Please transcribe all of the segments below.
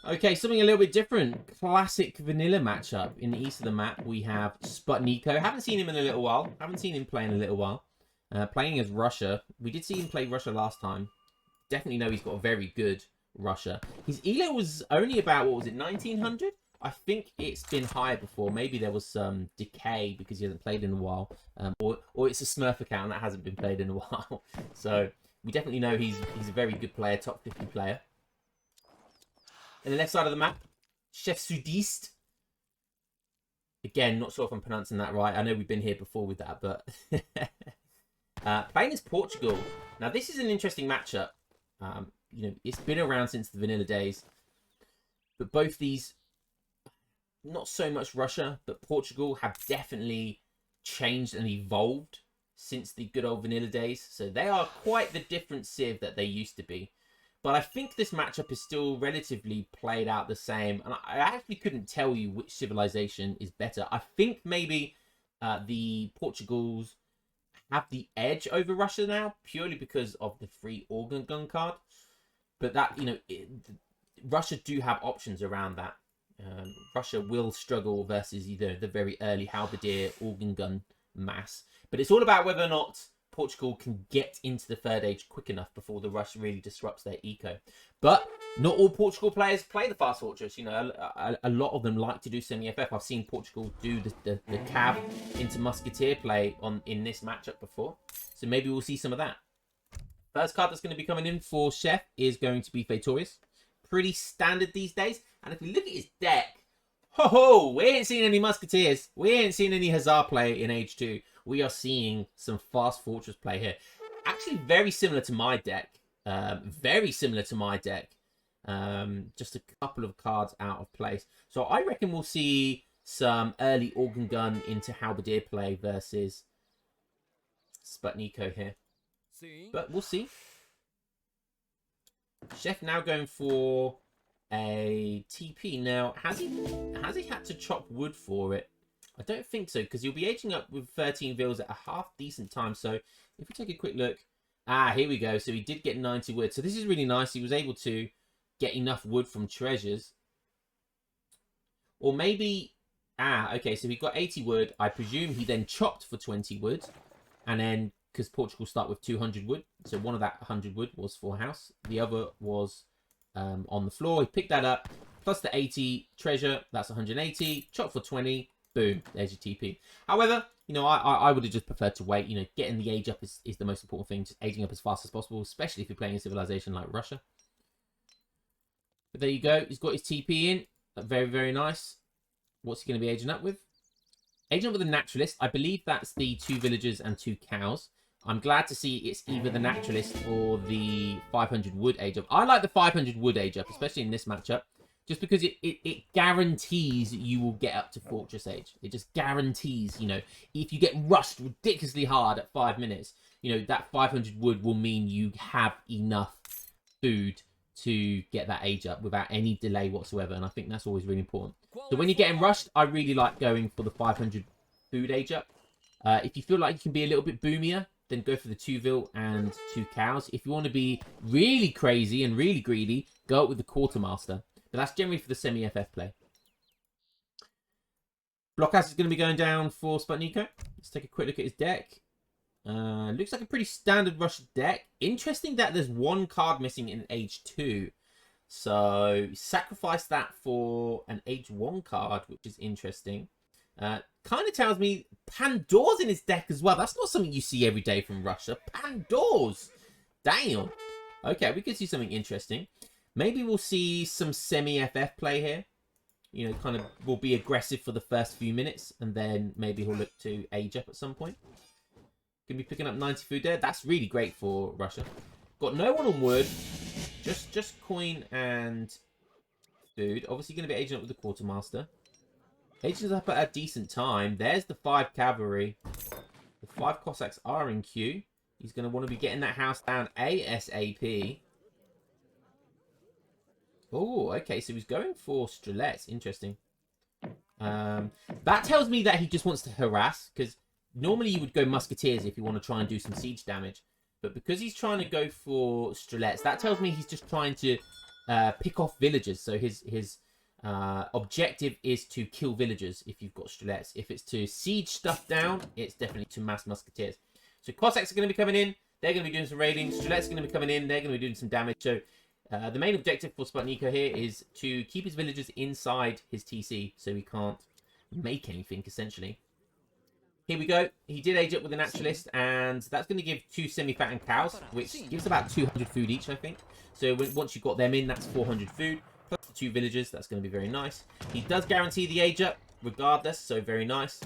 Okay, something a little bit different. Classic vanilla matchup. In the east of the map, we have Sputniko. Haven't seen him in a little while. Haven't seen him play in a little while. Playing as Russia. We did see him play Russia last time. Definitely know he's got a very good Russia. His elo was only about, what was it, 1900? I think it's been higher before. Maybe there was some decay because he hasn't played in a while. Or it's a Smurf account that hasn't been played in a while. So we definitely know he's a very good player, top 50 player. On the left side of the map, Chef Sudiste. Again, not sure if I'm pronouncing that right. I know we've been here before with that, but... playing as Portugal. Now, this is an interesting matchup. You know, it's been around since the vanilla days. But both these, not so much Russia, but Portugal have definitely changed and evolved since the good old vanilla days. So they are quite the different Civ that they used to be. But I think this matchup is still relatively played out the same. And I actually couldn't tell you which civilization is better. I think maybe the Portugals have the edge over Russia now, purely because of the free organ gun card. But that, you know, Russia do have options around that. Russia will struggle versus either the very early halberdier organ gun mass. But it's all about whether or not Portugal can get into the third age quick enough before the rush really disrupts their eco. But not all Portugal players play the fast fortress. You know, a lot of them like to do semi-FF. I've seen Portugal do the cav into musketeer play in this matchup before. So maybe we'll see some of that. First card that's going to be coming in for Chef is going to be Fatorius. Pretty standard these days. And if we look at his deck, ho, we ain't seen any musketeers. We ain't seen any Hussar play in Age 2. We are seeing some fast fortress play here. Actually, very similar to my deck. Very similar to my deck. Just a couple of cards out of place. So I reckon we'll see some early organ gun into halberdier play versus Sputniko here. But we'll see. Chef now going for a TP. Now, has he had to chop wood for it? I don't think so, because you'll be aging up with 13 vils at a half decent time. So if we take a quick look, here we go. So he did get 90 wood. So this is really nice. He was able to get enough wood from treasures. Or maybe, okay, so he got 80 wood. I presume he then chopped for 20 wood. And then, because Portugal start with 200 wood. So one of that 100 wood was for house. The other was on the floor. He picked that up. Plus the 80 treasure. That's 180. Chop for 20. Boom, there's your TP. However, you know, I would have just preferred to wait. You know, getting the age up is the most important thing. Just aging up as fast as possible, especially if you're playing a civilization like Russia. But there you go. He's got his TP in. Very, very nice. What's he going to be aging up with? Aging up with a naturalist. I believe that's the 2 villagers and 2 cows. I'm glad to see it's either the naturalist or the 500 wood age up. I like the 500 wood age up, especially in this matchup. Just because it guarantees you will get up to Fortress Age. It just guarantees, you know, if you get rushed ridiculously hard at 5 minutes, you know, that 500 wood will mean you have enough food to get that age up without any delay whatsoever. And I think that's always really important. So when you're getting rushed, I really like going for the 500 food age up. If you feel like you can be a little bit boomier, then go for the 2 vil and 2 cows. If you want to be really crazy and really greedy, go up with the quartermaster. But that's generally for the semi-FF play. Blockhouse is going to be going down for Sputniko. Let's take a quick look at his deck. Looks like a pretty standard Russian deck. Interesting that there's 1 card missing in Age 2. So, sacrifice that for an Age 1 card, which is interesting. Kind of tells me Pandora's in his deck as well. That's not something you see every day from Russia. Pandora's! Damn! Okay, we could see something interesting. Maybe we'll see some semi-FF play here. You know, kind of will be aggressive for the first few minutes. And then maybe he'll look to age up at some point. Gonna be picking up 90 food there. That's really great for Russia. Got no one on wood. Just coin and food. Obviously going to be aging up with the quartermaster. Aging up at a decent time. There's the 5 cavalry. The 5 Cossacks are in queue. He's going to want to be getting that house down ASAP. Oh, okay. So he's going for Strelets. Interesting. That tells me that he just wants to harass. Because normally you would go Musketeers if you want to try and do some siege damage. But because he's trying to go for Strelets, that tells me he's just trying to pick off villagers. So his objective is to kill villagers if you've got Strelets. If it's to siege stuff down, it's definitely to mass musketeers. So Cossacks are going to be coming in. They're going to be doing some raiding. Strelets are going to be coming in. They're going to be doing some damage. So the main objective for Sputniko here is to keep his villagers inside his TC so he can't make anything, essentially. Here we go. He did age up with a naturalist, and that's going to give 2 semi-fattened cows, which gives about 200 food each, I think. So once you've got them in, that's 400 food. Plus the 2 villagers, that's going to be very nice. He does guarantee the age up, regardless, so very nice.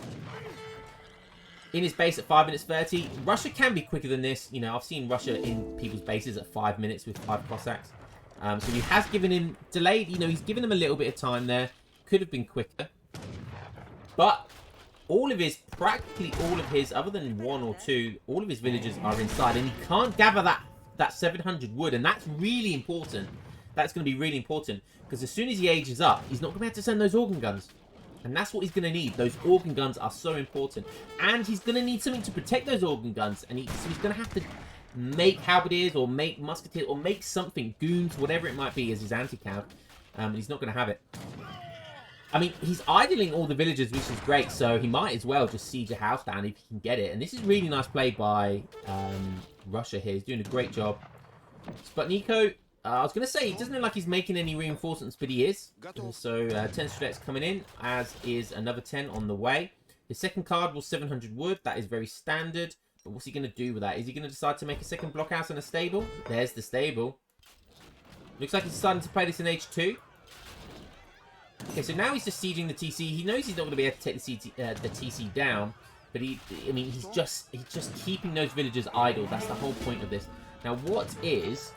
In his base at 5 minutes 30. Russia can be quicker than this. You know, I've seen Russia in people's bases at 5 minutes with 5 Cossacks. So he has given him delayed. You know, he's given him a little bit of time there. Could have been quicker. But practically all of his, other than 1 or 2, all of his villagers are inside. And he can't gather that 700 wood. And that's really important. That's going to be really important. Because as soon as he ages up, he's not going to be able to send those organ guns. And that's what he's going to need. Those organ guns are so important. And he's going to need something to protect those organ guns. And so he's going to have to make halberdiers or make musketeers or make something, goons, whatever it might be, as his anti-cav. And he's not going to have it. I mean, he's idling all the villagers, which is great. So he might as well just siege a house down if he can get it. And this is really nice play by Russia here. He's doing a great job. Sputniko, I was going to say, he doesn't look like he's making any reinforcements, but he is. So 10 Strelets coming in, as is another 10 on the way. His second card was 700 wood. That is very standard. But what's he going to do with that? Is he going to decide to make a second blockhouse and a stable? There's the stable. Looks like he's starting to play this in H2. Okay, so now he's just sieging the TC. He knows he's not going to be able to take the TC down. But he's just keeping those villagers idle. That's the whole point of this. Now, what is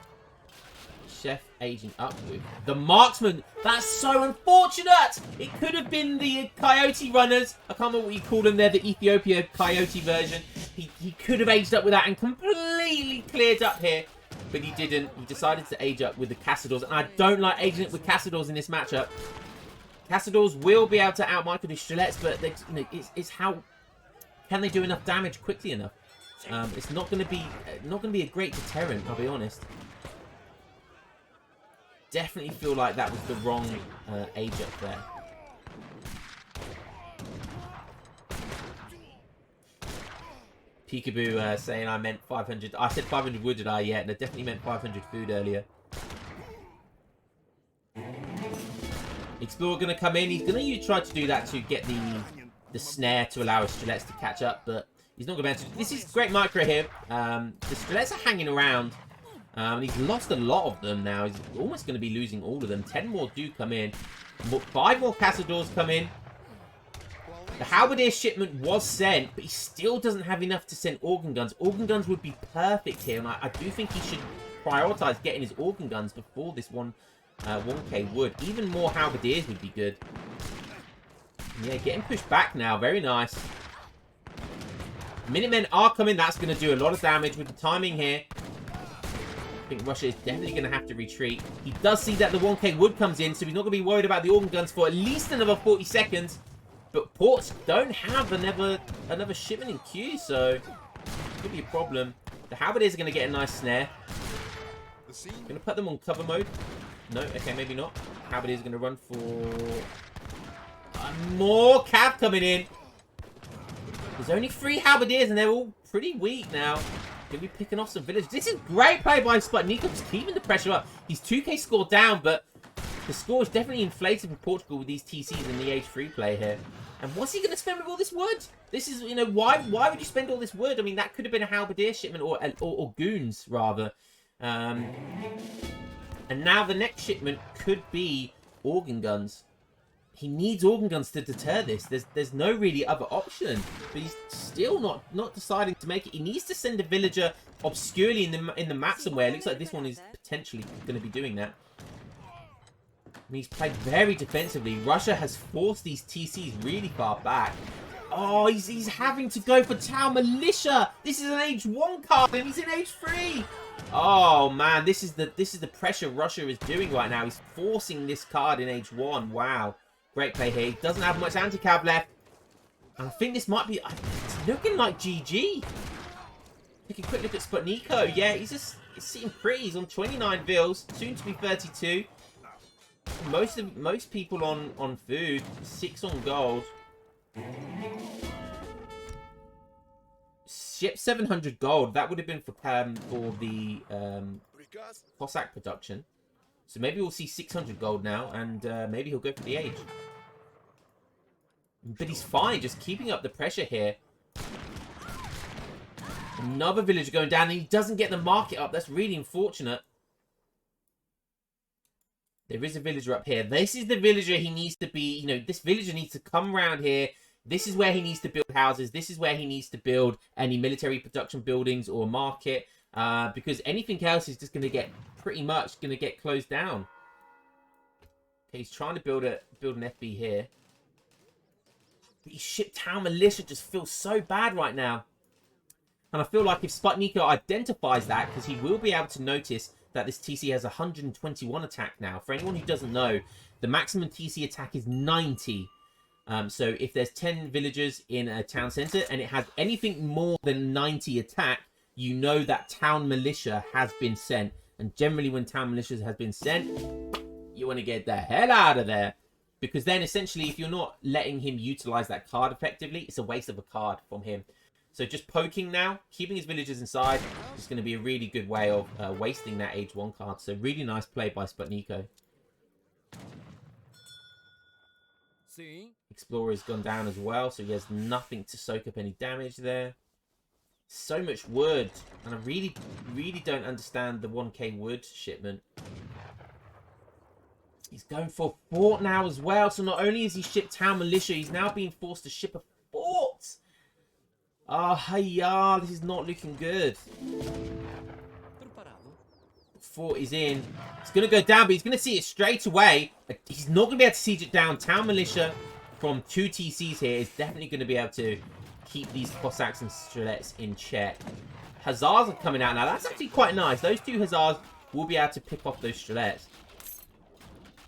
Chef aging up with? The marksman. That's so unfortunate. It could have been the coyote runners. I can't remember what you call them. They're the Ethiopia coyote version. He could have aged up with that and completely cleared up here. But he didn't. He decided to age up with the Cassadors. And I don't like aging up with Cassadors in this matchup. Cassadors will be able to outmicro the Strelets, but they, you know, it's how can they do enough damage quickly enough? It's not going to be a great deterrent. I'll be honest. Definitely feel like that was the wrong age up there. Peekaboo saying I meant 500. I said 500 wood, did I? Yeah, and I definitely meant 500 food earlier. Explorer going to come in. He's going to try to do that to get the snare to allow his Strelets to catch up, but he's not going to be able to. This is great micro here. The Strelets are hanging around. And he's lost a lot of them now. He's almost going to be losing all of them. 10 more do come in. 5 more Cassadors come in. The Halberdier shipment was sent, but he still doesn't have enough to send organ guns. Organ guns would be perfect here, and I do think he should prioritize getting his organ guns before this 1k wood. Even more Halberdiers would be good. Yeah, getting pushed back now. Very nice. Minutemen are coming. That's going to do a lot of damage with the timing here. I think Russia is definitely going to have to retreat. He does see that the 1k wood comes in, so he's not going to be worried about the organ guns for at least another 40 seconds. But ports don't have another shipment in queue, so it could be a problem. The Halberdiers are going to get a nice snare. Going to put them on cover mode. No, okay, maybe not. Halberdiers are going to run for more cav coming in. There's only 3 Halberdiers, and they're all pretty weak now. He'll be picking off some villages. This is great play by Sputniko, just keeping the pressure up. He's 2k score down, but the score is definitely inflated for Portugal with these TCs and the H3 play here. And what's he going to spend with all this wood? This is, you know, why would you spend all this wood? I mean, that could have been a Halberdier shipment or goons, rather. And now the next shipment could be organ guns. He needs organ guns to deter this. There's no really other option. But he's still not deciding to make it. He needs to send a villager obscurely in the map somewhere. It looks like this one is potentially going to be doing that. And he's played very defensively. Russia has forced these TCs really far back. Oh, he's having to go for Tau Militia. This is an H1 card and he's in H3. Oh man, this is the pressure Russia is doing right now. He's forcing this card in H1. Wow. Great play here. He doesn't have much anti-cav left. And I think this might be... It's looking like GG. Take a quick look at Sputniko. Yeah, he's sitting pretty. He's on 29 vils. Soon to be 32. most people on food. 6 on gold. Ship 700 gold. That would have been for the Cossack production. So maybe we'll see 600 gold now, and maybe he'll go for the age. But he's fine, just keeping up the pressure here. Another villager going down, and he doesn't get the market up. That's really unfortunate. There is a villager up here. This is the villager he needs to be, you know, this villager needs to come around here. This is where he needs to build houses. This is where he needs to build any military production buildings or market. Because anything else is just going to get pretty much going to get closed down. Okay, he's trying to build an FB here. But his ship town militia just feels so bad right now. And I feel like if Sputniko identifies that, because he will be able to notice that this TC has 121 attack now. For anyone who doesn't know, the maximum TC attack is 90. So if there's 10 villagers in a town centre and it has anything more than 90 attack, you know that town militia has been sent. And generally when town militia has been sent, you want to get the hell out of there. Because then essentially if you're not letting him utilise that card effectively, it's a waste of a card from him. So just poking now, keeping his villagers inside, is going to be a really good way of wasting that Age 1 card. So really nice play by Sputniko. Explorer's gone down as well, so he has nothing to soak up any damage there. So much wood, and I really don't understand the 1k wood shipment. He's going for a fort now as well, so not only is he shipped town militia, he's now being forced to ship a fort. Hiya, this is not looking good. Fort is in. It's going to go down, but he's going to see it straight away. He's not going to be able to siege it down. Town militia from 2 TCs here is definitely going to be able to keep these Cossacks and Strelets in check. Hussars are coming out now. That's actually quite nice. Those 2 Hussars will be able to pick off those Strelets.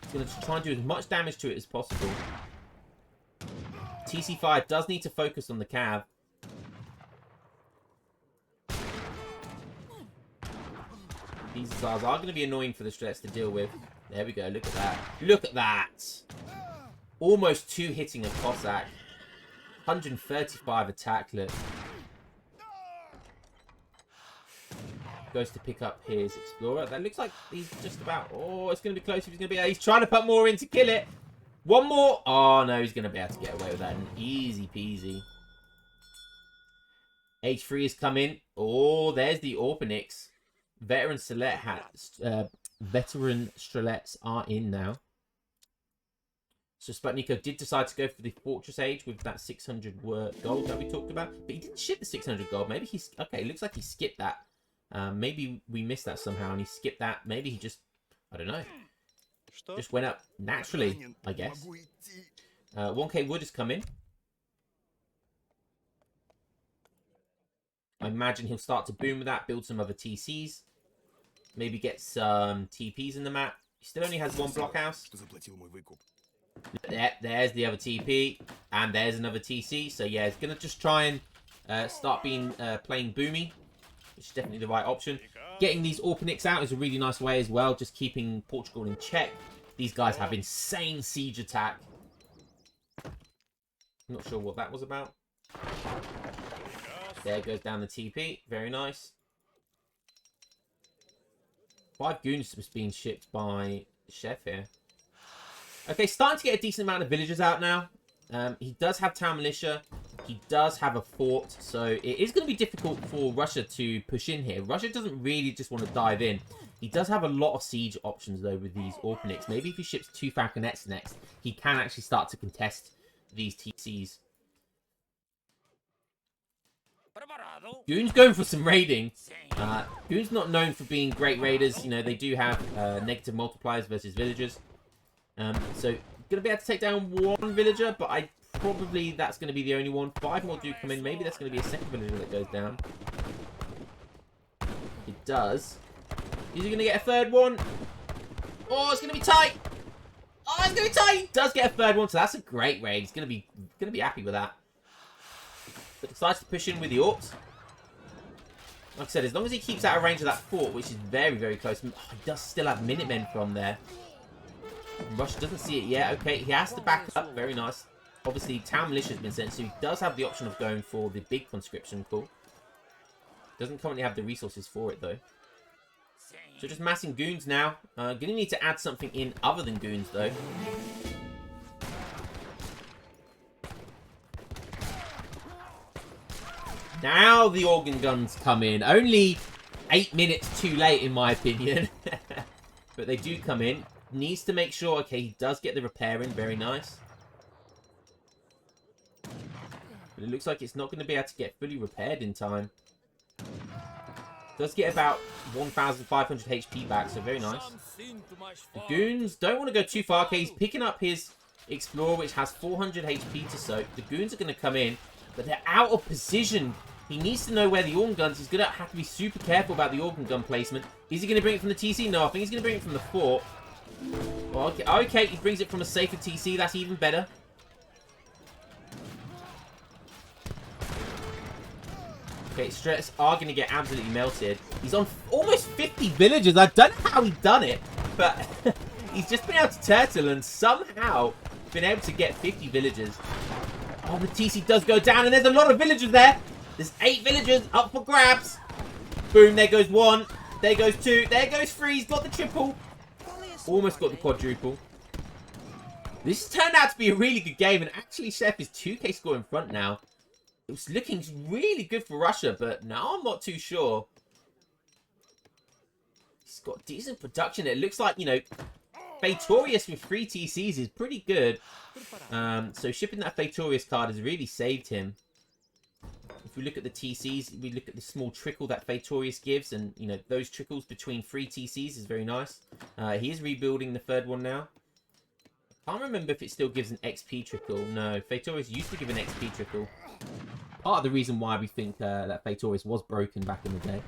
He's going to try and do as much damage to it as possible. TC5 does need to focus on the cav. These Hussars are going to be annoying for the Strelets to deal with. There we go. Look at that. Look at that. Almost 2 hitting a Cossack. 135 attack. Look. Goes to pick up his Explorer. That looks like he's just about... Oh, it's going to be close. He's going to be... He's trying to put more in to kill it. One more. Oh, no. He's going to be able to get away with that. Easy peasy. H3 has come in. Oh, there's the Orpanix. Veteran Strelets are in now. So Sputniko did decide to go for the Fortress Age with that 600 gold that we talked about. But he didn't ship the 600 gold. Maybe he's... Okay, it looks like he skipped that. Maybe we missed that somehow and he skipped that. Maybe he just... I don't know. Just went up naturally, I guess. 1k wood has come in. I imagine he'll start to boom with that, build some other TCs. Maybe get some TPs in the map. He still only has 1 blockhouse. There's the other TP. And there's another TC. So yeah, he's going to just try and start playing boomy. Which is definitely the right option. Getting these Orpanix out is a really nice way as well. Just keeping Portugal in check. These guys have insane siege attack. Not sure what that was about. There goes down the TP. Very nice. 5 goons was being shipped by Chef here. Okay, starting to get a decent amount of villagers out now. He does have town militia. He does have a fort. So it is going to be difficult for Russia to push in here. Russia doesn't really just want to dive in. He does have a lot of siege options though with these Orpanix. Maybe if he ships 2 Falconets next, he can actually start to contest these TCs. Goon's going for some raiding. Goon's not known for being great raiders. You know, they do have negative multipliers versus villagers. So, going to be able to take down 1 villager, but probably that's going to be the only one. 5 more do come in. Maybe that's going to be a 2nd villager that goes down. It does. Is he going to get a 3rd one? Oh, it's going to be tight. Oh, it's going to be tight. He does get a 3rd one, so that's a great raid. He's going to be happy with that. But decides to push in with the Orcs. Like I said, as long as he keeps out of range of that fort, which is very, very close. Oh, he does still have Minutemen from there. Russia doesn't see it yet. Okay, he has to back up. Very nice. Obviously, town militia has been sent, so he does have the option of going for the big conscription. Cool. Doesn't currently have the resources for it, though. So just massing goons now. Gonna need to add something in other than goons, though. Now the organ guns come in. Only 8 minutes too late, in my opinion. But they do come in. Needs to make sure, okay, he does get the repair in. Very nice. But it looks like it's not going to be able to get fully repaired in time. Does get about 1,500 HP back, so very nice. The goons don't want to go too far. Okay, he's picking up his explorer, which has 400 HP to soak. The goons are going to come in, but they're out of position. He needs to know where the organ guns. He's going to have to be super careful about the organ gun placement. Is he going to bring it from the TC? No, I think he's going to bring it from the fort. Okay, he brings it from a safer TC. That's even better. Okay, Stress are going to get absolutely melted. He's on almost 50 villagers. I don't know how he's done it, but he's just been able to turtle and somehow been able to get 50 villagers. Oh, the TC does go down, and there's a lot of villagers there. There's 8 villagers up for grabs. Boom, there goes 1. There goes 2. There goes 3. He's got the triple. Almost got the quadruple. This turned out to be a really good game, and actually Chef is 2k score in front now. It was looking really good for Russia, but now I'm not too sure. He's got decent production. It looks like, you know, Fatorius with 3 TCs is pretty good. So shipping that Fatorius card has really saved him. If we look at the TCs, we look at the small trickle that Fatorius gives, and, you know, those trickles between 3 TCs is very nice. He is rebuilding the 3rd one now. I can't remember if it still gives an XP trickle. No, Fatorius used to give an XP trickle. Part of the reason why we think that Fatorius was broken back in the day.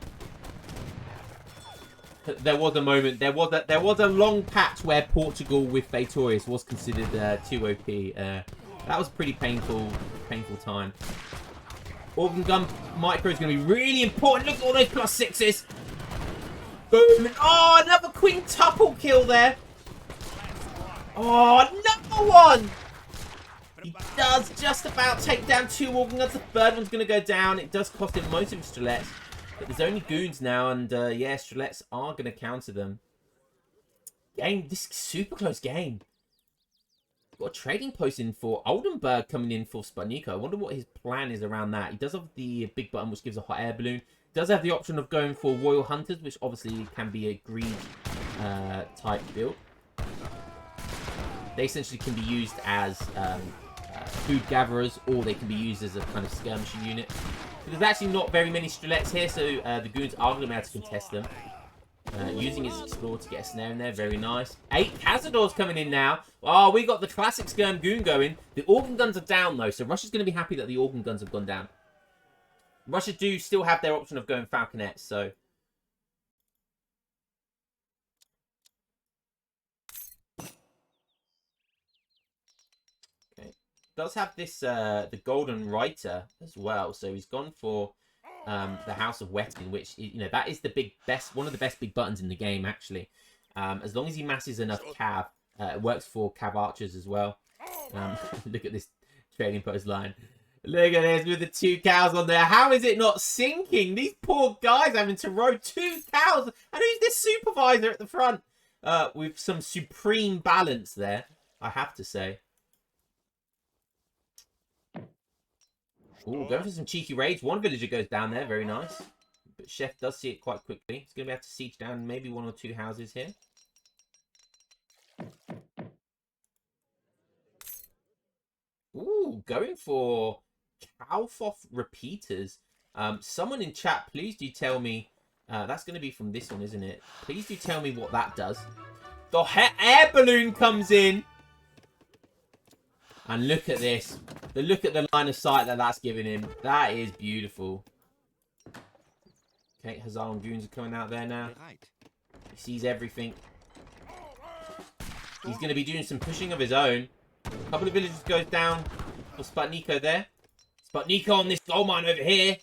There was a moment, there was a long patch where Portugal with Fatorius was considered too OP. That was a pretty painful time. Organ gun micro is going to be really important. Look at all those +6s. Boom. Oh, another quintuple kill there. Oh, another one. He does just about take down 2 organ guns. The 3rd one's going to go down. It does cost him most of his strelets. But there's only goons now, and yeah, strelets are going to counter them. This is a super close game. Got a trading post in for Oldenburg coming in for Sputniko. I wonder what his plan is around that. He does have the big button, which gives a hot air balloon. Does have the option of going for Royal Hunters, which obviously can be a greed type build. They essentially can be used as food gatherers, or they can be used as a kind of skirmishing unit. But there's actually not very many strelets here, so the goons are going to be able to contest them. Using his explorer to get a snare in there, very nice. 8 Cazadors coming in now. Oh, we got the classic skirm goon going. The organ guns are down though, so Russia's going to be happy that the organ guns have gone down. Russia do still have their option of going falconets, so. Okay, does have this the Golden Writer as well, so he's gone for the House of Wetting, which, you know, that is the one of the best big buttons in the game, actually. As long as he masses enough cav, it works for cav archers as well. Look at this trading post line. Look at this with the 2 cows on there. How is it not sinking? These poor guys having to row 2 cows. And who's this supervisor at the front? With some supreme balance there, I have to say. Ooh, going for some cheeky raids. 1 villager goes down there. Very nice. But Chef does see it quite quickly. He's going to be able to siege down maybe 1 or 2 houses here. Ooh, going for Kalfoth repeaters. Someone in chat, please do tell me. That's going to be from this one, isn't it? Please do tell me what that does. The air balloon comes in. And look at this. Look at the line of sight that that's giving him. That is beautiful. Okay, Hazar and Goons are coming out there now. He sees everything. He's going to be doing some pushing of his own. A couple of villagers goes down for Sputniko there. Sputniko on this gold mine over here.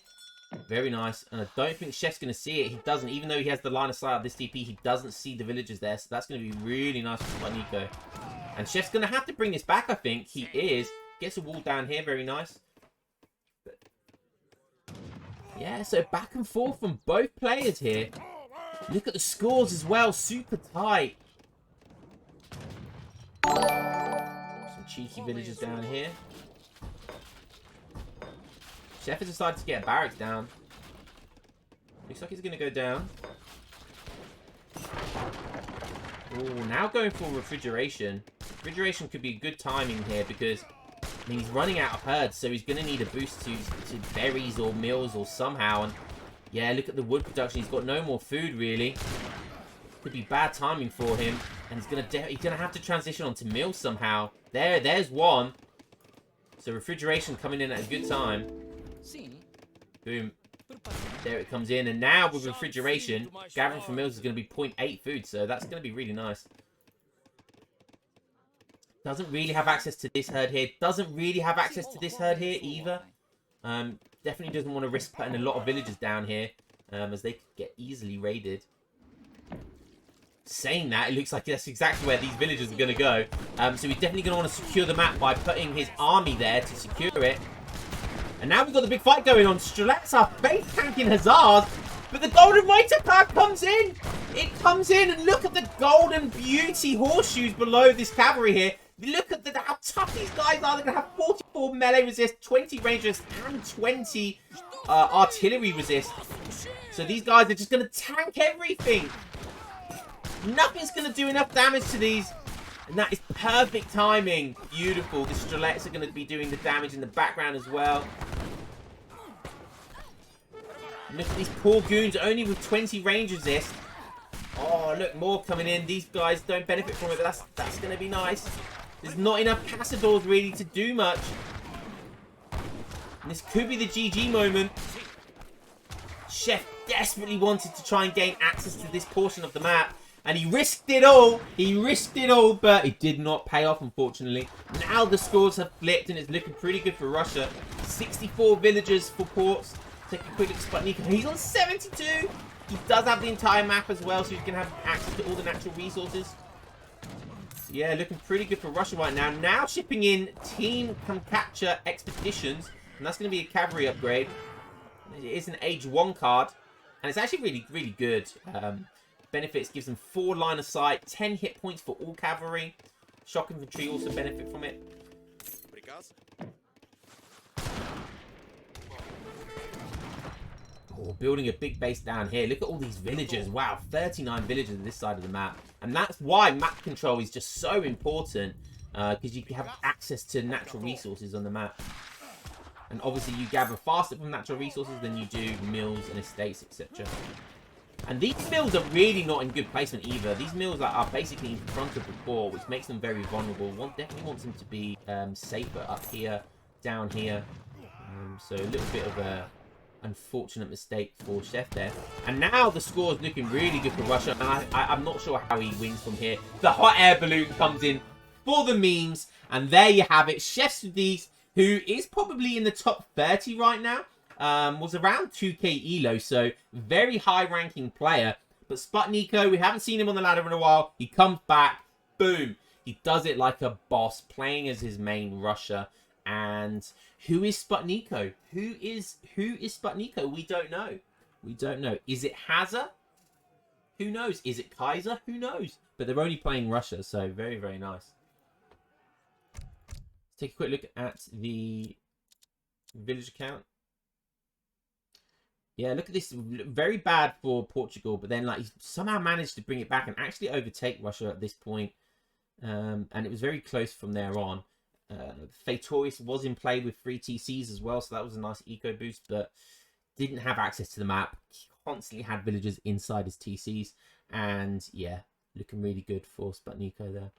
Very nice. And I don't think Chef's going to see it. He doesn't. Even though he has the line of sight of this TP, he doesn't see the villagers there. So that's going to be really nice for Nico. And Chef's going to have to bring this back, I think. He is. Gets a wall down here. Very nice. But yeah, so back and forth from both players here. Look at the scores as well. Super tight. Some cheeky villagers down here. Chef has decided to get a barracks down. Looks like he's going to go down. Oh, now going for refrigeration. Refrigeration could be good timing here because, I mean, he's running out of herds, so he's going to need a boost to berries or meals or somehow. And yeah, look at the wood production. He's got no more food, really. Could be bad timing for him. And he's gonna have to transition onto meals somehow. There's one. So refrigeration coming in at a good time. Boom. There it comes in. And now with refrigeration, gathering for meals is going to be 0.8 food. So that's going to be really nice. Doesn't really have access to this herd here. Doesn't really have access to this herd here either. Definitely doesn't want to risk putting a lot of villagers down here. As they could get easily raided. Saying that, it looks like that's exactly where these villagers are going to go. So he's definitely going to want to secure the map by putting his army there to secure it. And now we've got the big fight going on. Strelets are face tanking Hussars. But the Golden Waiter pack comes in. It comes in. And look at the golden beauty horseshoes below this cavalry here. Look at how tough these guys are. They're going to have 44 melee resist, 20 range resist, and 20 artillery resist. So these guys are just going to tank everything. Nothing's going to do enough damage to these. And that is perfect timing. Beautiful. The Strelets are going to be doing the damage in the background as well. Look at these poor goons, only with 20 range resist. Oh, look, more coming in. These guys don't benefit from it, but that's going to be nice. There's not enough Cazadors really to do much. And this could be the GG moment. Chef desperately wanted to try and gain access to this portion of the map. And he risked it all. He risked it all, but it did not pay off, unfortunately. Now the scores have flipped, and it's looking pretty good for Russia. 64 villagers for ports. Take a quick look at Sputnik. He's on 72. He does have the entire map as well, so he can have access to all the natural resources. Yeah, looking pretty good for Russia right now. Now shipping in Team Kamchatka Expeditions. And that's going to be a cavalry upgrade. It is an Age 1 card. And it's actually really, really good. Benefits gives them 4 line of sight, 10 hit points for all cavalry. Shock infantry also benefit from it. Oh, building a big base down here. Look at all these villagers. Wow, 39 villagers on this side of the map. And that's why map control is just so important. Because you can have access to natural resources on the map. And obviously you gather faster from natural resources than you do mills and estates, etc. And these mills are really not in good placement either. These mills are basically in front of the core, which makes them very vulnerable. One definitely wants them to be safer up here, down here. So a little bit of a unfortunate mistake for Chef there. And now the score is looking really good for Russia. And I'm not sure how he wins from here. The hot air balloon comes in for the memes. And there you have it. Chef Sudis, who is probably in the top 30 right now. Was around 2k elo, so very high-ranking player. But Sputniko, we haven't seen him on the ladder in a while. He comes back, boom. He does it like a boss, playing as his main Russia. And who is Sputniko? Who is Sputniko? We don't know. We don't know. Is it Hazza? Who knows? Is it Kaiser? Who knows? But they're only playing Russia, so very, very nice. Let's take a quick look at the village account. Yeah, look at this. Very bad for Portugal, but then like he somehow managed to bring it back and actually overtake Russia at this point. And it was very close from there on. Fatorius was in play with 3 TCs as well, so that was a nice eco boost, but didn't have access to the map. He constantly had villagers inside his TCs, and yeah, looking really good for Sputniko there.